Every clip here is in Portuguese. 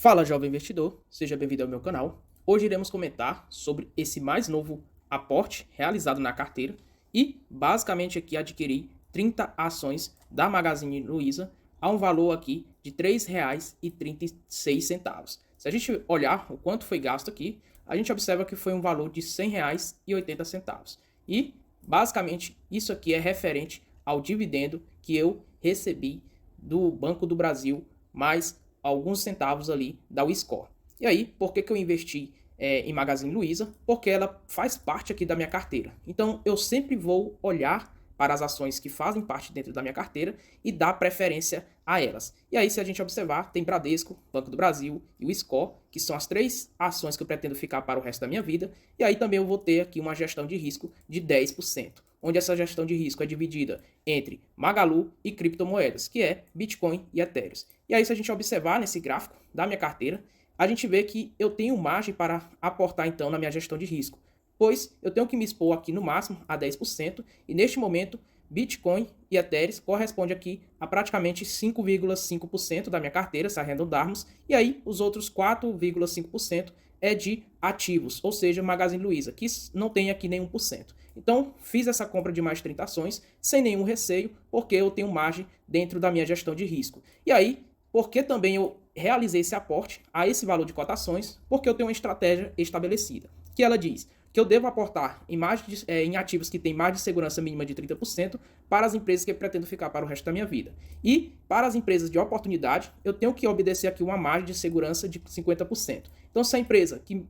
Fala, jovem investidor, seja bem-vindo ao meu canal. Hoje iremos comentar sobre esse mais novo aporte realizado na carteira e basicamente aqui adquirir 30 ações da Magazine Luiza a um valor aqui de R$ 3,36. Se a gente olhar o quanto foi gasto aqui, a gente observa que foi um valor de R$ 100,80. E basicamente isso aqui é referente ao dividendo que eu recebi do Banco do Brasil, mais alguns centavos ali da Wiscor. E aí, por que eu investi em Magazine Luiza? Porque ela faz parte aqui da minha carteira. Então, eu sempre vou olhar para as ações que fazem parte dentro da minha carteira e dar preferência a elas. E aí, se a gente observar, tem Bradesco, Banco do Brasil e o Wiscor, que são as três ações que eu pretendo ficar para o resto da minha vida. E aí também eu vou ter aqui uma gestão de risco de 10%, onde essa gestão de risco é dividida entre Magalu e criptomoedas, que é Bitcoin e Ethereum. E aí, se a gente observar nesse gráfico da minha carteira, a gente vê que eu tenho margem para aportar então na minha gestão de risco, pois eu tenho que me expor aqui no máximo a 10%, e neste momento Bitcoin e Ethereum corresponde aqui a praticamente 5,5% da minha carteira, se arredondarmos, e aí os outros 4,5% é de ativos, ou seja, Magazine Luiza, que não tem aqui nenhum por cento. Então, fiz essa compra de mais de 30 ações sem nenhum receio, porque eu tenho margem dentro da minha gestão de risco. E aí, porque também eu realizei esse aporte a esse valor de cotações, porque eu tenho uma estratégia estabelecida, que ela diz que eu devo aportar em ativos que têm margem de segurança mínima de 30% para as empresas que eu pretendo ficar para o resto da minha vida. E para as empresas de oportunidade, eu tenho que obedecer aqui uma margem de segurança de 50%. Então, se a empresa que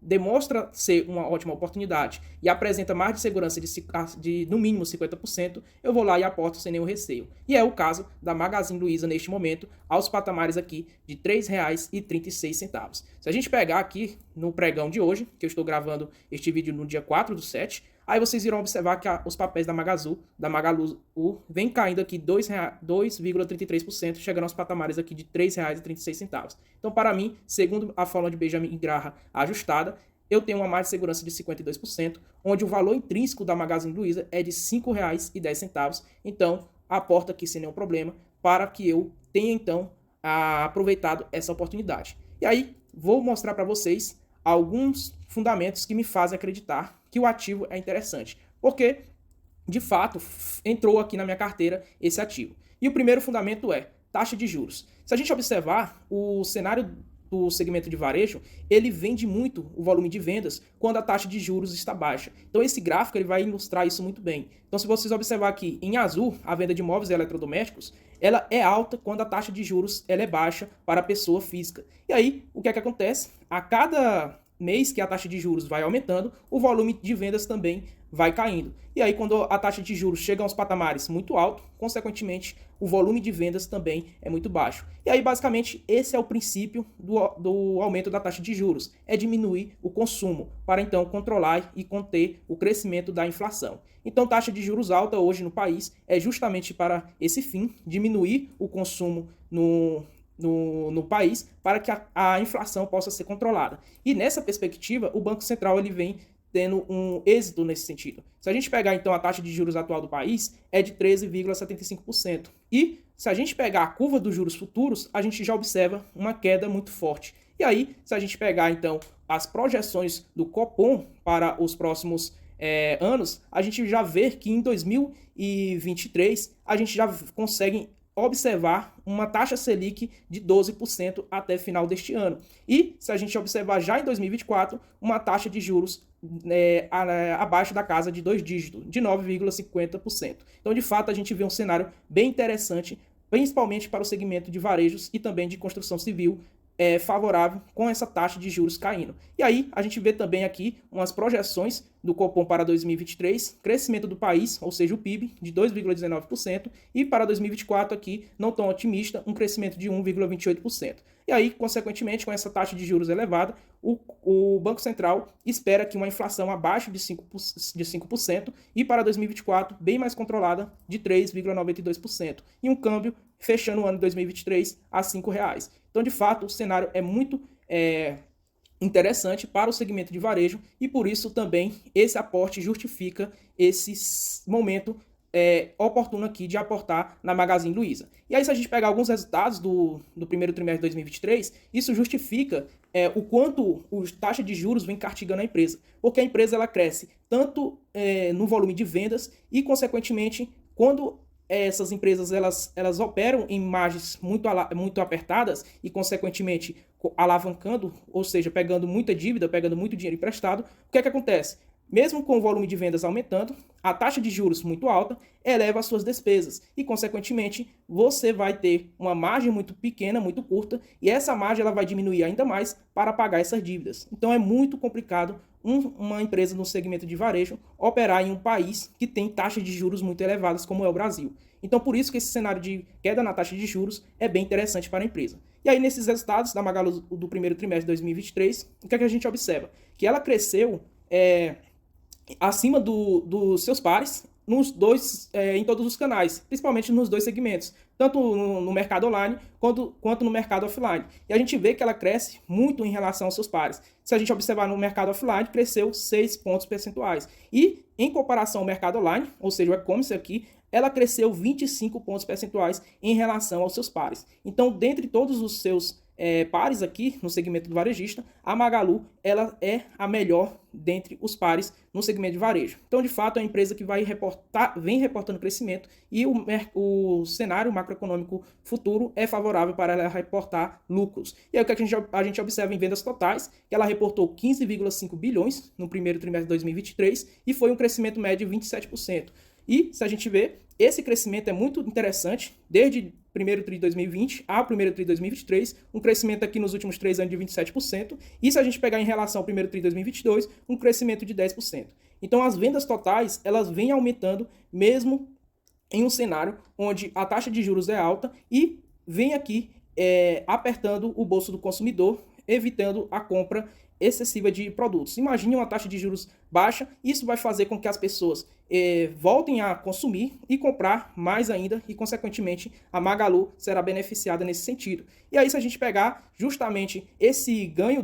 demonstra ser uma ótima oportunidade e apresenta margem de segurança de no mínimo 50%, eu vou lá e aporto sem nenhum receio. E é o caso da Magazine Luiza neste momento, aos patamares aqui de R$ 3,36. Se a gente pegar aqui no pregão de hoje, que eu estou gravando este vídeo no dia 4/7, aí vocês irão observar que os papéis da Magalu vem caindo aqui 2,33%, chegando aos patamares aqui de R$ 3,36. Então, para mim, segundo a fórmula de Benjamin Graham ajustada, eu tenho uma margem de segurança de 52%, onde o valor intrínseco da Magazine Luiza é de R$ 5,10. Então, aporto aqui sem nenhum problema para que eu tenha, então, aproveitado essa oportunidade. E aí, vou mostrar para vocês alguns fundamentos que me fazem acreditar que o ativo é interessante, porque de fato entrou aqui na minha carteira esse ativo. E o primeiro fundamento é taxa de juros. Se a gente observar o cenário do segmento de varejo, ele vende muito o volume de vendas quando a taxa de juros está baixa. Então esse gráfico ele vai ilustrar isso muito bem. Então se vocês observar aqui em azul, a venda de móveis e eletrodomésticos, ela é alta quando a taxa de juros ela é baixa para a pessoa física. E aí, o que é que acontece? A cada mês que a taxa de juros vai aumentando, o volume de vendas também vai caindo. E aí, quando a taxa de juros chega a uns patamares muito altos, consequentemente, o volume de vendas também é muito baixo. E aí, basicamente, esse é o princípio do aumento da taxa de juros, é diminuir o consumo, para então controlar e conter o crescimento da inflação. Então, taxa de juros alta hoje no país é justamente para esse fim, diminuir o consumo no país para que a inflação possa ser controlada. E nessa perspectiva, o Banco Central ele vem tendo um êxito nesse sentido. Se a gente pegar então a taxa de juros atual do país, é de 13,75%. E se a gente pegar a curva dos juros futuros, a gente já observa uma queda muito forte. E aí, se a gente pegar então as projeções do Copom para os próximos anos, a gente já vê que em 2023 a gente já consegue observar uma taxa Selic de 12% até final deste ano. E, se a gente observar já em 2024, uma taxa de juros abaixo da casa de 2 dígitos, de 9,50%. Então, de fato, a gente vê um cenário bem interessante, principalmente para o segmento de varejos e também de construção civil, favorável com essa taxa de juros caindo. E aí a gente vê também aqui umas projeções do Copom para 2023, crescimento do país, ou seja, o PIB, de 2,19%, e para 2024 aqui, não tão otimista, um crescimento de 1,28%. E aí, consequentemente, com essa taxa de juros elevada, o Banco Central espera que uma inflação abaixo de 5% e para 2024 bem mais controlada, de 3,92%, e um câmbio fechando o ano de 2023 a R$ 5,00. Então, de fato, o cenário é muito interessante para o segmento de varejo e, por isso, também esse aporte justifica esse momento oportuno aqui de aportar na Magazine Luiza. E aí, se a gente pegar alguns resultados do primeiro trimestre de 2023, isso justifica o quanto a taxa de juros vem castigando a empresa. Porque a empresa ela cresce tanto no volume de vendas e, consequentemente, quando essas empresas elas operam em margens muito apertadas e, consequentemente, alavancando, ou seja, pegando muita dívida, pegando muito dinheiro emprestado, o que é que acontece? Mesmo com o volume de vendas aumentando, a taxa de juros muito alta eleva as suas despesas e, consequentemente, você vai ter uma margem muito pequena, muito curta, e essa margem ela vai diminuir ainda mais para pagar essas dívidas. Então é muito complicado uma empresa no segmento de varejo operar em um país que tem taxas de juros muito elevadas como é o Brasil. Então por isso que esse cenário de queda na taxa de juros é bem interessante para a empresa. E aí nesses resultados da Magalu do primeiro trimestre de 2023, o que é que a gente observa? Que ela cresceu acima dos seus pares em todos os canais, principalmente nos dois segmentos, tanto no mercado online quanto no mercado offline. E a gente vê que ela cresce muito em relação aos seus pares. Se a gente observar no mercado offline, cresceu 6 pontos percentuais. E em comparação ao mercado online, ou seja, o e-commerce aqui, ela cresceu 25 pontos percentuais em relação aos seus pares. Então, dentre todos os seus pares aqui no segmento do varejista, a Magalu ela é a melhor dentre os pares no segmento de varejo. Então, de fato, é uma empresa que vem reportando crescimento e o cenário macroeconômico futuro é favorável para ela reportar lucros. E aí o que a gente observa em vendas totais, que ela reportou 15,5 bilhões no primeiro trimestre de 2023 e foi um crescimento médio de 27%. E, se a gente ver, esse crescimento é muito interessante, desde primeiro tri de 2020 ao primeiro tri de 2023, um crescimento aqui nos últimos 3 anos de 27%, e se a gente pegar em relação ao primeiro tri de 2022, um crescimento de 10%. Então, as vendas totais, elas vêm aumentando mesmo em um cenário onde a taxa de juros é alta e vem aqui apertando o bolso do consumidor, evitando a compra excessiva de produtos. Imagine uma taxa de juros baixa, isso vai fazer com que as pessoas voltem a consumir e comprar mais ainda e, consequentemente, a Magalu será beneficiada nesse sentido. E aí, se a gente pegar justamente esse ganho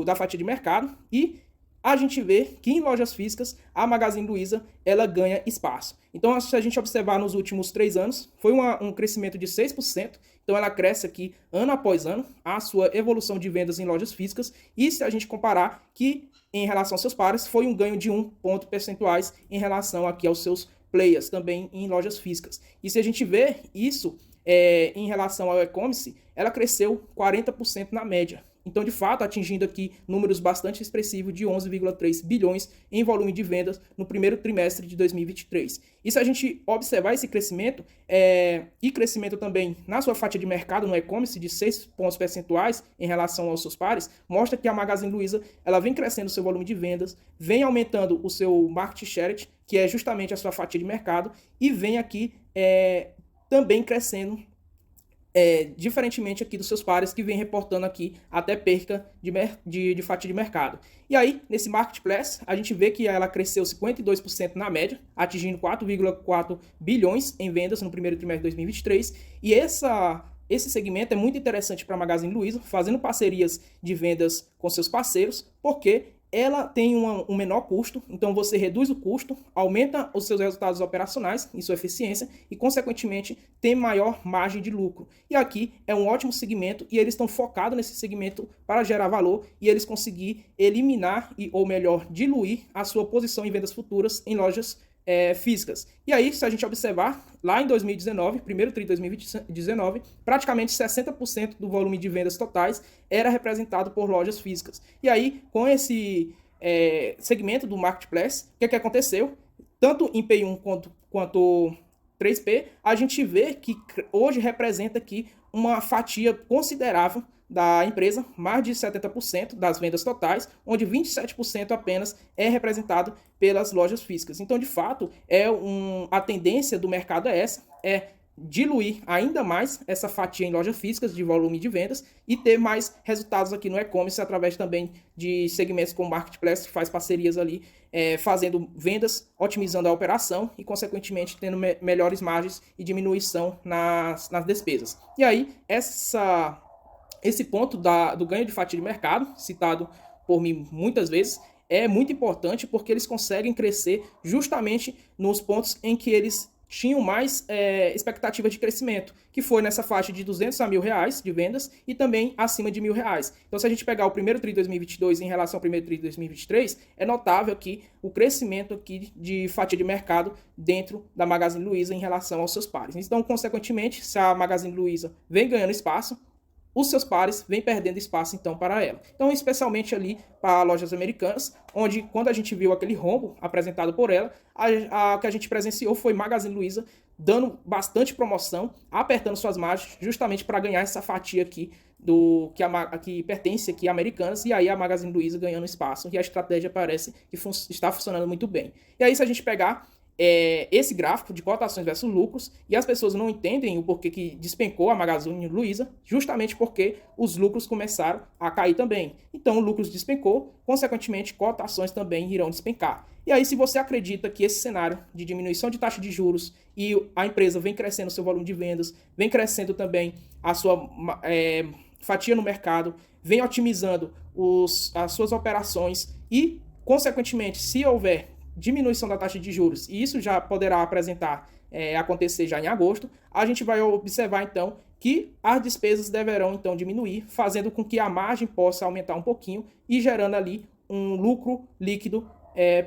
da fatia de mercado e a gente vê que em lojas físicas a Magazine Luiza ela ganha espaço. Então, se a gente observar nos últimos 3 anos, foi um crescimento de 6%. Então, ela cresce aqui ano após ano a sua evolução de vendas em lojas físicas. E se a gente comparar que em relação aos seus pares, foi um ganho de 1 ponto percentuais em relação aqui aos seus players também em lojas físicas. E se a gente vê isso em relação ao e-commerce, ela cresceu 40% na média. Então, de fato, atingindo aqui números bastante expressivos de 11,3 bilhões em volume de vendas no primeiro trimestre de 2023. E se a gente observar esse crescimento, e crescimento também na sua fatia de mercado no e-commerce de 6 pontos percentuais em relação aos seus pares, mostra que a Magazine Luiza ela vem crescendo o seu volume de vendas, vem aumentando o seu market share, que é justamente a sua fatia de mercado, e vem aqui também crescendo diferentemente aqui dos seus pares que vem reportando aqui até perca de fatia de mercado. E aí, nesse marketplace, a gente vê que ela cresceu 52% na média, atingindo 4,4 bilhões em vendas no primeiro trimestre de 2023. E esse segmento é muito interessante para a Magazine Luiza, fazendo parcerias de vendas com seus parceiros, porque ela tem um menor custo, então você reduz o custo, aumenta os seus resultados operacionais e sua eficiência e, consequentemente, tem maior margem de lucro. E aqui é um ótimo segmento e eles estão focados nesse segmento para gerar valor e eles conseguir eliminar ou melhor, diluir a sua posição em vendas futuras em lojas físicas. E aí, se a gente observar, lá em 2019, primeiro tri de 2019, praticamente 60% do volume de vendas totais era representado por lojas físicas. E aí, com esse segmento do marketplace, o que aconteceu? Tanto em P1 quanto 3P, a gente vê que hoje representa aqui uma fatia considerável da empresa, mais de 70% das vendas totais, onde 27% apenas é representado pelas lojas físicas. Então, de fato, a tendência do mercado é diluir ainda mais essa fatia em lojas físicas de volume de vendas e ter mais resultados aqui no e-commerce através também de segmentos como Marketplace, que faz parcerias ali, fazendo vendas, otimizando a operação e, consequentemente, tendo melhores margens e diminuição nas despesas. E aí, esse ponto do ganho de fatia de mercado, citado por mim muitas vezes, é muito importante porque eles conseguem crescer justamente nos pontos em que eles tinham mais expectativa de crescimento, que foi nessa faixa de 200 a R$ 1.000 de vendas e também acima de R$ 1.000. Então, se a gente pegar o primeiro TRI de 2022 em relação ao primeiro TRI de 2023, é notável aqui o crescimento aqui de fatia de mercado dentro da Magazine Luiza em relação aos seus pares. Então, consequentemente, se a Magazine Luiza vem ganhando espaço, os seus pares vêm perdendo espaço, então, para ela. Então, especialmente ali para lojas americanas, onde, quando a gente viu aquele rombo apresentado por ela, o que a gente presenciou foi Magazine Luiza dando bastante promoção, apertando suas margens, justamente para ganhar essa fatia aqui que pertence aqui a Americanas, e aí a Magazine Luiza ganhando espaço, e a estratégia parece que está funcionando muito bem. E aí, se a gente pegar esse gráfico de cotações versus lucros, e as pessoas não entendem o porquê que despencou a Magazine Luiza, justamente porque os lucros começaram a cair também. Então, o lucros despencou, consequentemente, cotações também irão despencar. E aí, se você acredita que esse cenário de diminuição de taxa de juros e a empresa vem crescendo seu volume de vendas, vem crescendo também a sua fatia no mercado, vem otimizando as suas operações e, consequentemente, se houver diminuição da taxa de juros, e isso já poderá acontecer já em agosto, a gente vai observar então que as despesas deverão então diminuir, fazendo com que a margem possa aumentar um pouquinho e gerando ali um lucro líquido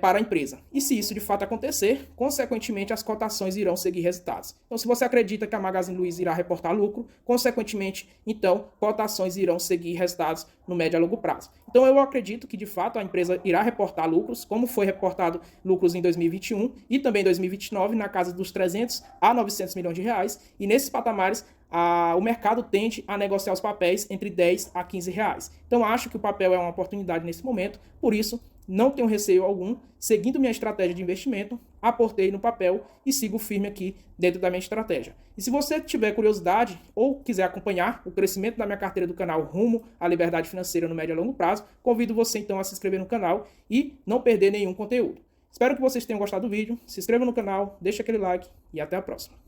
para a empresa. E se isso de fato acontecer, consequentemente as cotações irão seguir resultados. Então, se você acredita que a Magazine Luiza irá reportar lucro, consequentemente, então, cotações irão seguir resultados no médio a longo prazo. Então, eu acredito que de fato a empresa irá reportar lucros, como foi reportado lucros em 2021 e também em 2029, na casa dos 300 a 900 milhões de reais, e nesses patamares o mercado tende a negociar os papéis entre 10 a 15 reais. Então, acho que o papel é uma oportunidade nesse momento, por isso, não tenho receio algum, seguindo minha estratégia de investimento, aportei no papel e sigo firme aqui dentro da minha estratégia. E se você tiver curiosidade ou quiser acompanhar o crescimento da minha carteira do canal rumo à liberdade financeira no médio e longo prazo, convido você então a se inscrever no canal e não perder nenhum conteúdo. Espero que vocês tenham gostado do vídeo, se inscreva no canal, deixe aquele like e até a próxima.